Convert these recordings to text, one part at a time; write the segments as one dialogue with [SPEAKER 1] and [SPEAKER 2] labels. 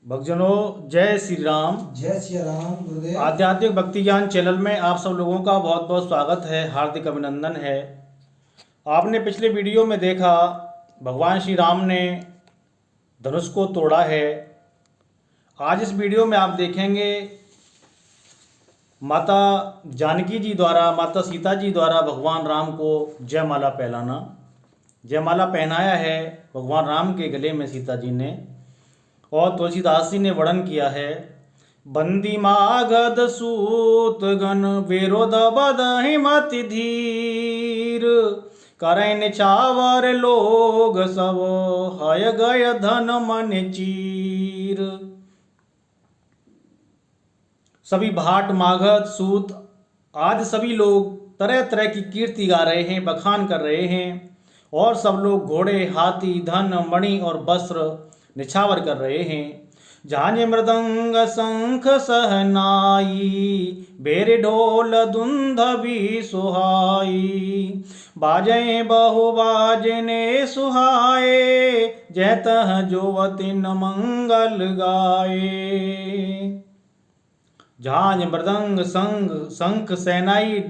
[SPEAKER 1] भक्तजनों, जय श्री राम।
[SPEAKER 2] जय श्री राम गुरुदेव।
[SPEAKER 1] आध्यात्मिक भक्ति ज्ञान चैनल में आप सब लोगों का बहुत बहुत स्वागत है, हार्दिक अभिनंदन है। आपने पिछले वीडियो में देखा भगवान श्री राम ने धनुष को तोड़ा है। आज इस वीडियो में आप देखेंगे माता जानकी जी द्वारा, माता सीता जी द्वारा भगवान राम को जयमाला पहनाना। जयमाला पहनाया है भगवान राम के गले में सीता जी ने, और तुलसीदास जी ने वर्णन किया है। बंदी मागध सूत गण विरोध बदहि मति धीर, करय निछावर लोग सब हय गय धन मन चीर। सभी भाट मागध सूत आदि सभी लोग तरह तरह की कीर्ति गा रहे हैं, बखान कर रहे हैं, और सब लोग घोड़े, हाथी, धन, मणि और वस्त्र निछावर कर रहे हैं। झांझ मृदंग शंख सहनाई, बेर ढोल दुंदभी सुहाई। बाजे बहु बाजने सुहाए, जयतः जोवति न मंगल गाए। झांझ मृदंग शंख सहनाई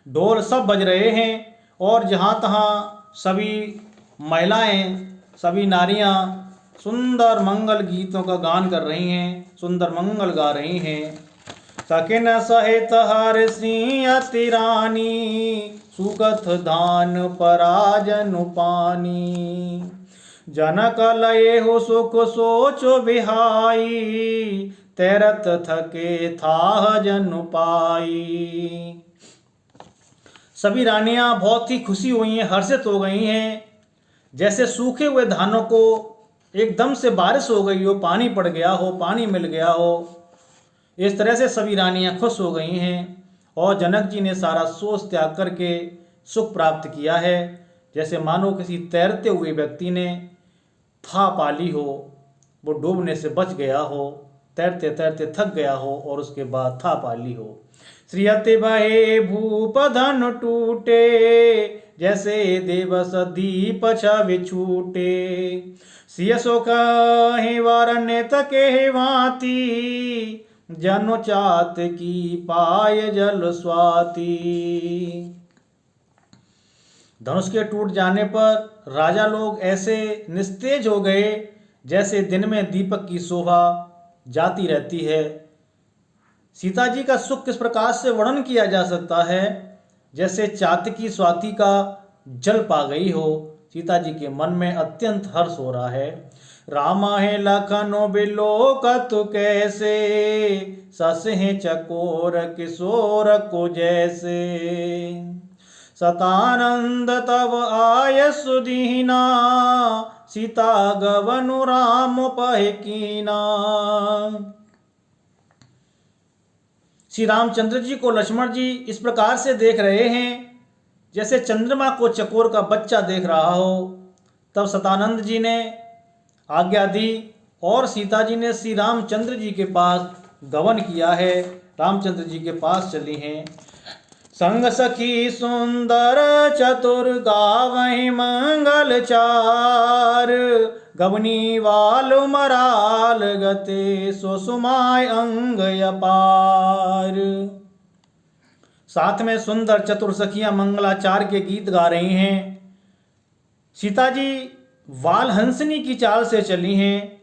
[SPEAKER 1] ढोल सब बज रहे हैं, और जहाँ तहाँ सभी महिलाएं, सभी नारियां सुंदर मंगल गीतों का गान कर रही हैं, सुंदर मंगल गा रही हैं। सकिन सहित हर सिंह अति रानी, सुगत धान पराजन पानी। जनक लये हो सुख सोचो बिहाई, तैरत थके थाह जन पाई। सभी रानियां बहुत ही खुशी हुई हैं, हर्षित हो गई हैं, जैसे सूखे हुए धानों को एकदम से बारिश हो गई हो, पानी पड़ गया हो, पानी मिल गया हो। इस तरह से सभी रानियां खुश हो गई हैं, और जनक जी ने सारा सोच त्याग करके सुख प्राप्त किया है। जैसे मानो किसी तैरते हुए व्यक्ति ने था पा ली हो, वो डूबने से बच गया हो, तैरते तैरते थक गया हो और उसके बाद था पा ली हो। श्रियति बहे भूप धन टूटे, जैसे देवस दीप छवि छूटे। सिय सो कहि वरने तके भांति, जनु चात की पाय जल स्वाति। धनुष के टूट जाने पर राजा लोग ऐसे निस्तेज हो गए, जैसे दिन में दीपक की शोभा जाती रहती है। सीता जी का सुख किस प्रकार से वर्णन किया जा सकता है, जैसे चातकी स्वाति का जल पा गई हो। सीता जी के मन में अत्यंत हर्ष हो रहा है। रामा है लखनो बिलोकत कैसे, सस है चकोर किशोर को जैसे। सतानंद तब आय सुदीना, सीता गवनु राम पहकीना। श्री रामचंद्र जी को लक्ष्मण जी इस प्रकार से देख रहे हैं, जैसे चंद्रमा को चकोर का बच्चा देख रहा हो। तब सतानंद जी ने आज्ञा दी, और सीता जी ने श्री रामचंद्र जी के पास गमन किया है, रामचंद्र जी के पास चली हैं। संग सखी सुंदर चतुर गावहि मंगल चार, गवनी वाल मराल गते सुसुमाय अंग अपार। साथ में सुंदर चतुर सखियां मंगलाचार के गीत गा रही हैं। सीता जी वाल हंसनी की चाल से चली हैं,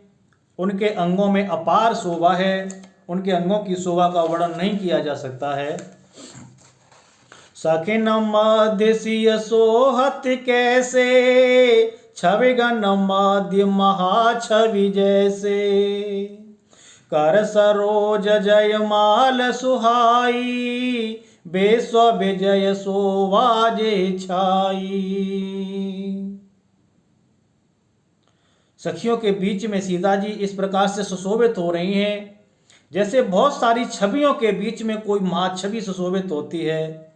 [SPEAKER 1] उनके अंगों में अपार शोभा है। उनके अंगों की शोभा का वर्णन नहीं किया जा सकता है। सखिन मध्य सिय सोहत कैसे, छवि गण मध्य महा छवि जैसे। कर सरोज जयमाल सुहाई, बेस्व विजय सोवाजे छाई। सखियों के बीच में सीता जी इस प्रकार से सुशोभित हो रही हैं, जैसे बहुत सारी छवियों के बीच में कोई महाछवि सुशोभित होती है।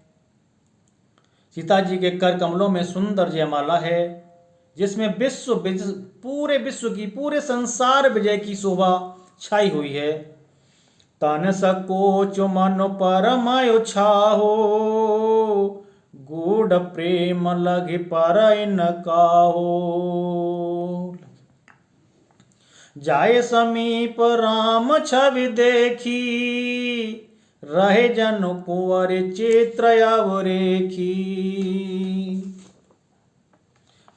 [SPEAKER 1] सीता जी के कर कमलों में सुंदर जयमाला है, जिसमें पूरे विश्व की, पूरे संसार विजय की शोभा छाई हुई है। तन सकोच मन परम छाहो, गूढ़ प्रेम लघि पर न काहो। जाए समीप राम छवि देखी, रहे जन कुंवर चित्र अवरेखी।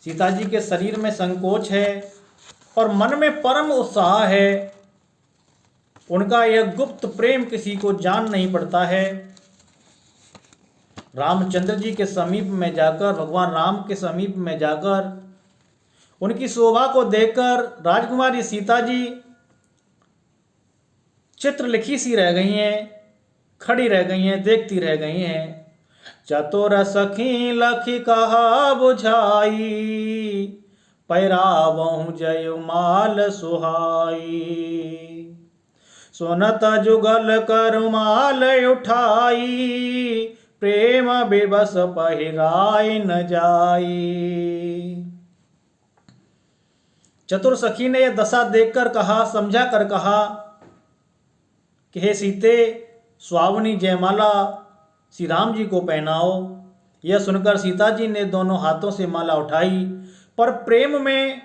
[SPEAKER 1] सीता जी के शरीर में संकोच है और मन में परम उत्साह है। उनका यह गुप्त प्रेम किसी को जान नहीं पड़ता है। रामचंद्र जी के समीप में जाकर, भगवान राम के समीप में जाकर उनकी शोभा को देखकर राजकुमारी सीता जी चित्रलिखी सी रह गई हैं, खड़ी रह गई हैं, देखती रह गई हैं। चतुर सखी लखी कहा बुझाई, पैरावहु जय माल सुहाई। सुनत जुगल कर माल उठाई, प्रेम बेबस पहिराय न जाई। चतुर सखी ने यह दशा देखकर कहा, समझा कर कहा कि हे सीते, स्वावनी जयमाला श्री राम जी को पहनाओ। यह सुनकर सीता जी ने दोनों हाथों से माला उठाई, पर प्रेम में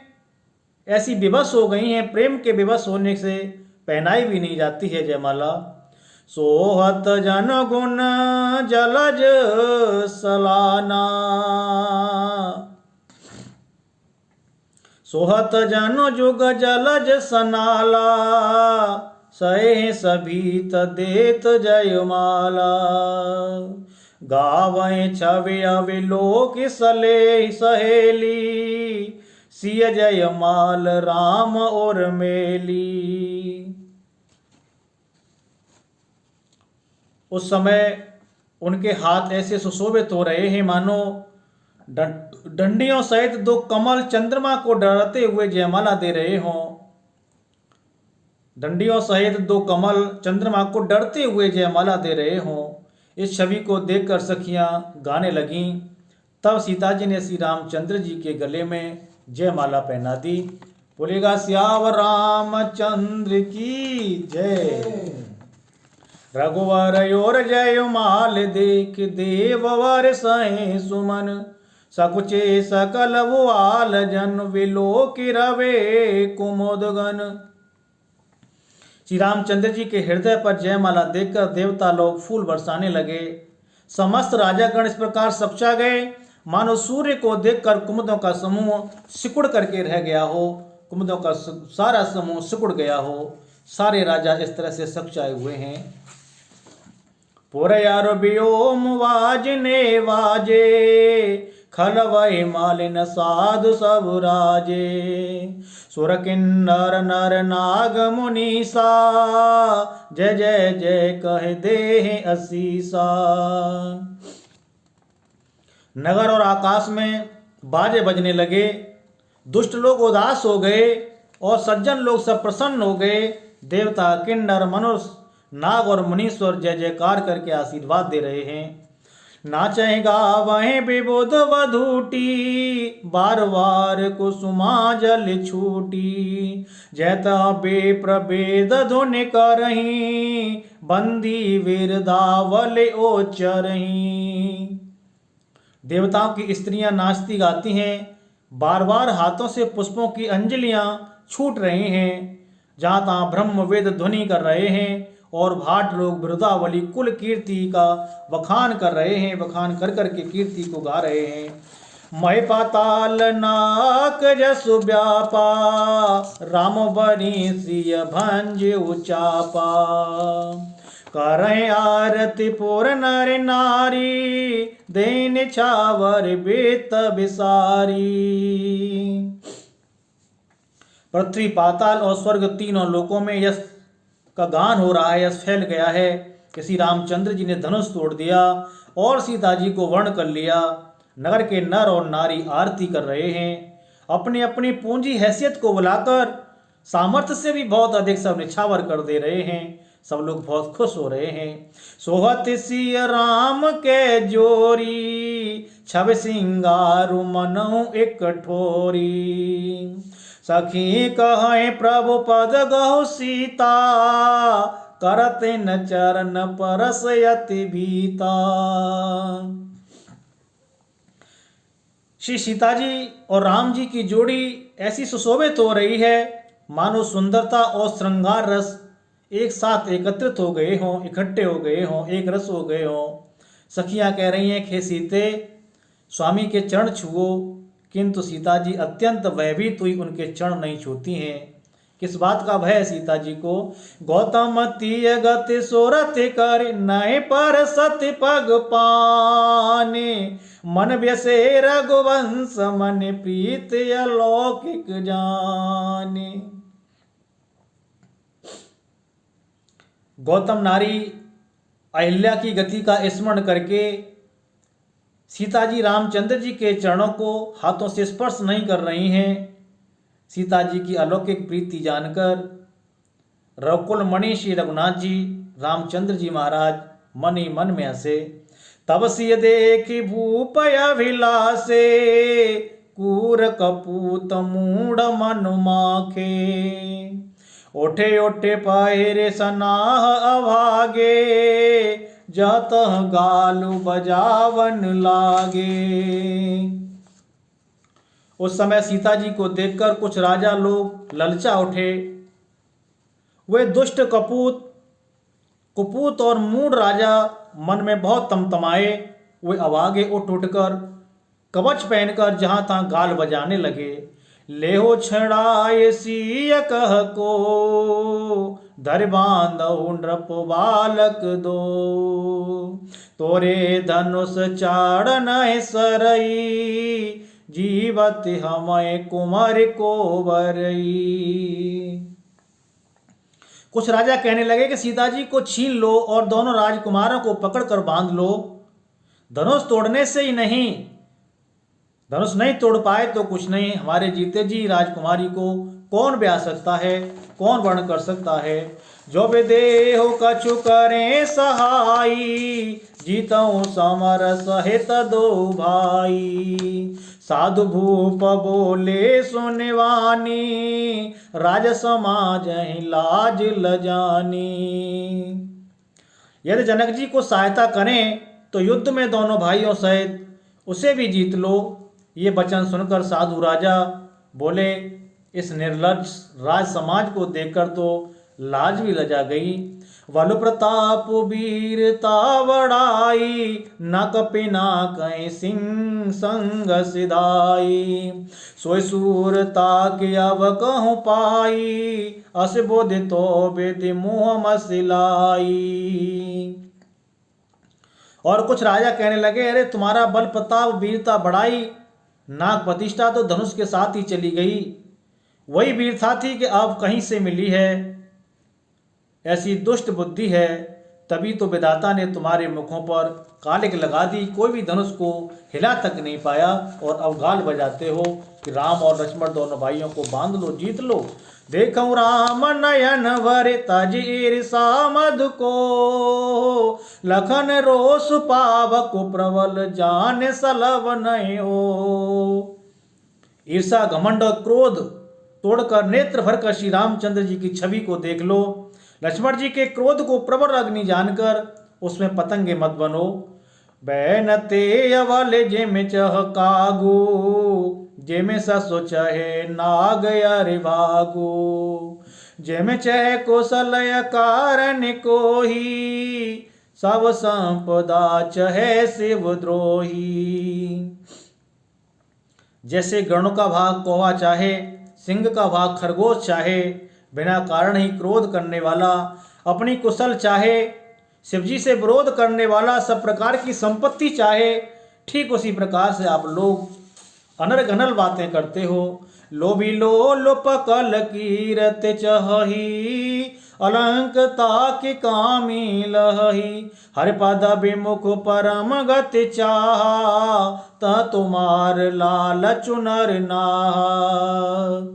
[SPEAKER 1] ऐसी विवश हो गई हैं, प्रेम के विवश होने से पहनाई भी नहीं जाती है जयमाला। सोहत जन गुण जलज सलाना, सोहत जन जुग जलज सनाला, सहे सभी देत जयमाला। गावै छवि अविलोक सले सहेली, सिय जयमाल राम और मेली। उस समय उनके हाथ ऐसे सुशोभित हो रहे हैं मानो डंडियों सहित दो कमल चंद्रमा को डरते हुए जयमाला दे रहे हों। डंडियों सहित दो कमल चंद्रमा को डरते हुए जयमाला दे रहे हों। इस छवि को देखकर सखियां गाने लगीं। तब सीता जी ने श्री रामचंद्र जी के गले में जयमाला पहना दी। बोलेगा सियावर रामचंद्र की जय। रघुवर योर जयमाल देख, देववर सहे सुमन, सकुचे सकल भुआल जन, विलोक रवे कुमुदगन। श्री रामचंद्र जी के हृदय पर जयमाला देखकर देवता लोग फूल बरसाने लगे। समस्त राजागण इस प्रकार सपचा गए मानो सूर्य को देखकर कुमुदों का समूह सिकुड़ करके रह गया हो, कुमुदों का सारा समूह सिकुड़ गया हो। सारे राजा इस तरह से सपचाए हुए हैं। पुरयार व्योम वाजने वाजे, खलवै मालिन साधु सब राजे। सुर किन्नर नर नाग मुनीसा, जय जय जय कह दे असीसा। नगर और आकाश में बाजे बजने लगे। दुष्ट लोग उदास हो गए और सज्जन लोग सब प्रसन्न हो गए। देवता, किन्नर, मनुष्य, नाग और मुनीश्वर जय जयकार करके आशीर्वाद दे रहे हैं। नाचेगा वहीं विबुध वधूटी, बार बार कुसुमा जल छूटी। जैता बेप्रभेद धुन करहीं, बंदी वीर दावल ओचरहीं। देवताओं की स्त्रियां नाचती गाती हैं। बार बार हाथों से पुष्पों की अंजलियां छूट रही हैं। जहाँ तहाँ ब्रह्म वेद ध्वनि कर रहे हैं और भाट लोग वृंदावली कुल कीर्ति का बखान कर रहे हैं। बखान कर करके कीर्ति को गा रहे हैं। मय पाताल नाक जसु व्यापा, राम बनी सिय भंज उचापा। करहि आरती पुर नर नारी, देन छावर बेत बिसारी। पृथ्वी, पाताल और स्वर्ग तीनों लोकों में यश का गान हो रहा है। यश फैल गया है कि श्री रामचंद्र जी ने धनुष तोड़ दिया और सीता जी को वर्ण कर लिया। नगर के नर और नारी आरती कर रहे हैं। अपनी अपनी पूंजी हैसियत को बुलाकर सामर्थ्य से भी बहुत अधिक सब निछावर कर दे रहे हैं। सब लोग बहुत खुश हो रहे हैं। सोहत सिय राम के जोरी, छब सिंगारु मनहु एक ठोरी। सखी कहे प्रभु पद गहु सीता, करते न चरण परस यति भीता। श्री सीता जी और राम जी की जोड़ी ऐसी सुशोभित हो रही है मानो सुंदरता और श्रृंगार रस एक साथ एकत्रित हो गए हों, इकट्ठे हो गए हों, एक रस हो गए हों। सखियां कह रही हैं, खे सीते स्वामी के चरण छुओ, किंतु सीता जी अत्यंत भयभीत हुई उनके चरण नहीं छूती हैं। किस बात का भय है सीता जी को? गौतम तीय गति सोरथ कर नए पर सत्य पग पाने, मन व्यसे रघुवंश मन प्रीत अलौकिक जाने। गौतम नारी अहिल्या की गति का स्मरण करके सीता जी रामचंद्र जी के चरणों को हाथों से स्पर्श नहीं कर रही हैं। सीता जी की अलौकिक प्रीति जानकर रघुकुल मणि श्री रघुनाथ जी रामचंद्र जी महाराज मन ही मन में हंसे। तब सिय देखी भूपय विलासे, कूर कपूत मूड मन माखे, ओठे ओठे पहिरे सनाह अभागे, जातः गालु बजावन लागे। उस समय सीता जी को देखकर कुछ राजा लोग ललचा उठे। वे दुष्ट कुपूत और मूढ़ राजा मन में बहुत तमतमाए। वे अभागे उठ उठकर कवच पहनकर जहां तहां गाल बजाने लगे। लेहो छड़ाए सीय कह को, धर बांधो नृप बालक दो, तोरे धनुष चाड़न सरई, जीवत हमें कुमार को बरई। कुछ राजा कहने लगे कि सीता जी को छीन लो और दोनों राजकुमारों को पकड़कर बांध लो। धनुष तोड़ने से ही नहीं, धनुष नहीं तोड़ पाए तो कुछ नहीं, हमारे जीते जी राजकुमारी को कौन ब्याह सकता है, कौन वर्ण कर सकता है। जो विदेहो कछु करें सहाई, जीतऊं समर सहित दो भाई। साधु भूप बोले सुनवानी, राज समाज लाज लजानी। यदि जनक जी को सहायता करें तो युद्ध में दोनों भाइयों सहित उसे भी जीत लो। ये वचन सुनकर साधु राजा बोले, इस निर्लज राज समाज को देखकर तो लाज भी लजा गई। वल प्रताप वीरता बड़ाई, न कपिना कहीं सिंह संग सिधाई। सोई सूरता के अब कहूँ पाई, अस बोधितो विधि मुँह मसिलाई। और कुछ राजा कहने लगे, अरे तुम्हारा बल प्रताप वीरता बढ़ाई, नाग प्रतिष्ठा तो धनुष के साथ ही चली गई। वही वीरता थी कि अब कहीं से मिली है। ऐसी दुष्ट बुद्धि है, तभी तो विधाता ने तुम्हारे मुखों पर कालिक लगा दी, कोई भी धनुष को हिला तक नहीं पाया। और अब गाल बजाते हो कि राम और लक्ष्मण दोनों भाइयों को बांध लो, जीत लो। देखो राम नयन वर तज ईर्षा मद को, लखन रोष पावक प्रबल जान सलव नहीं हो। ईर्षा घमंड और क्रोध तोड़कर नेत्र भरकर श्री रामचंद्र जी की छवि को देख लो। लक्ष्मण जी के क्रोध को प्रबल अग्नि जानकर उसमें पतंगे मत बनो। बैनते अवल जेम चह कागू, जेमे ससो चहे नाग अरि भागू। जेमे चह कौशलय कारण कोही, सब संपदा चहे शिव द्रोही। जैसे गरुड़ का भाग कौवा चाहे, सिंह का भाग खरगोश चाहे, बिना कारण ही क्रोध करने वाला अपनी कुशल चाहे, शिवजी से विरोध करने वाला सब प्रकार की संपत्ति चाहे, ठीक उसी प्रकार से आप लोग अनर्ग अनल बातें करते हो। लोभी लोलुप कल कीरत चहही, अलंकता की कामी लहही। हर पद विमुख परम गति चाहा, ता तुम्हार लाल चुनर नाहा।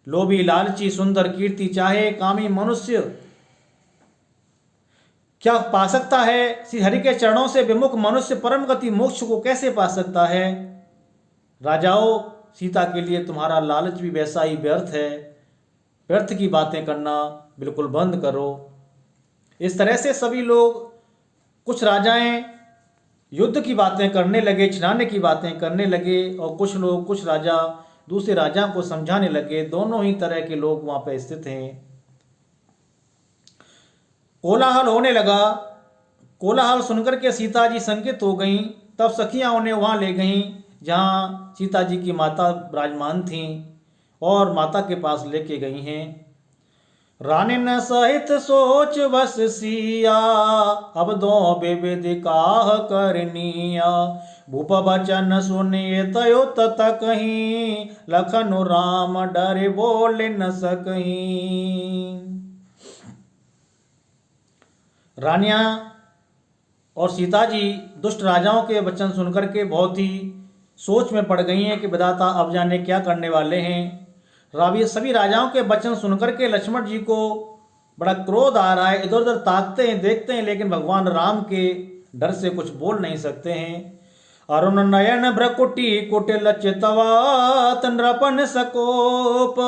[SPEAKER 1] लोभी लालची सुंदर कीर्ति चाहे, कामी मनुष्य क्या पा सकता है? श्री हरि के चरणों से विमुख मनुष्य परम गति मोक्ष को कैसे पा सकता है? राजाओं, सीता के लिए तुम्हारा लालच भी वैसा ही व्यर्थ है। व्यर्थ की बातें करना बिल्कुल बंद करो। इस तरह से सभी लोग, कुछ राजाएं युद्ध की बातें करने लगे, छिनाने की बातें करने लगे, और कुछ लोग, कुछ राजा दूसरे राजाओं को समझाने लगे। दोनों ही तरह के लोग वहां पे स्थित हैं। कोलाहल होने लगा। कोलाहल सुनकर के सीता जी संकित हो गईं। तब सखियां उन्हें वहां ले गईं जहां सीता जी की माता विराजमान थीं और माता के पास लेके गई हैं। रानी न सहित सोच बस सिया, अब दो बेबेदिकाह करनिया। भूप बचन सुनिए तयो तत कहीं, लखन राम डरे बोले न सकहीं। रानियां और सीता जी दुष्ट राजाओं के वचन सुनकर के बहुत ही सोच में पड़ गई हैं कि विधाता अब जाने क्या करने वाले हैं। सभी राजाओं के वचन सुनकर के लक्ष्मण जी को बड़ा क्रोध आ रहा है। इधर उधर ताकते हैं, देखते हैं, लेकिन भगवान राम के डर से कुछ बोल नहीं सकते हैं। अरुण नयन भ्रकुटी कुटिल चितवात, नृपन सकोप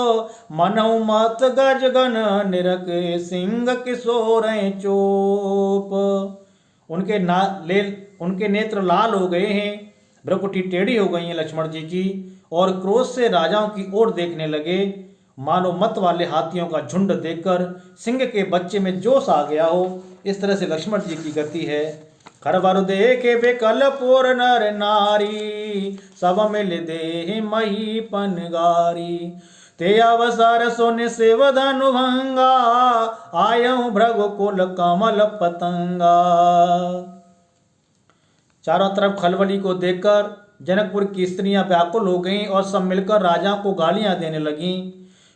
[SPEAKER 1] मनहु मत गजगन, निरक सिंह किशोर चोप। उनके नेत्र लाल हो गए हैं, भ्रकुटी टेढ़ी हो गई है लक्ष्मण जी की, और क्रोध से राजाओं की ओर देखने लगे, मानो मत वाले हाथियों का झुंड देखकर सिंह के बच्चे में जोश आ गया हो। इस तरह से लक्ष्मण जी की गति है। खरबर देखे बेकल पोर नर नारी, सब मिल दे मही पनगारी। ते अवसर सोने से वधनु भंगा, आयऊ भृगु कुल कमल पतंगा। चारों तरफ खलबली को देखकर जनकपुर की स्त्रियां व्याकुल हो गईं और सब मिलकर राजा को गालियां देने लगीं।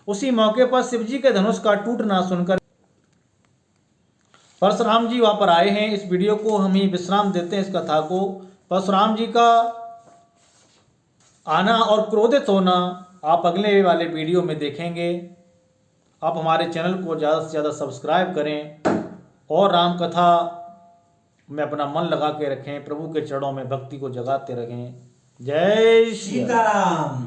[SPEAKER 1] उसी मौके पर शिवजी के धनुष का टूटना सुनकर परशुराम जी वहां पर आए हैं। इस वीडियो को हम ही विश्राम देते हैं, इस कथा को। परशुराम जी का आना और क्रोधित होना आप अगले वाले वीडियो में देखेंगे। आप हमारे चैनल को ज़्यादा से ज़्यादा सब्सक्राइब करें और राम कथा में अपना मन लगा के रखें, प्रभु के चरणों में भक्ति को जगाते रहें। जय श्री
[SPEAKER 2] सीताराम।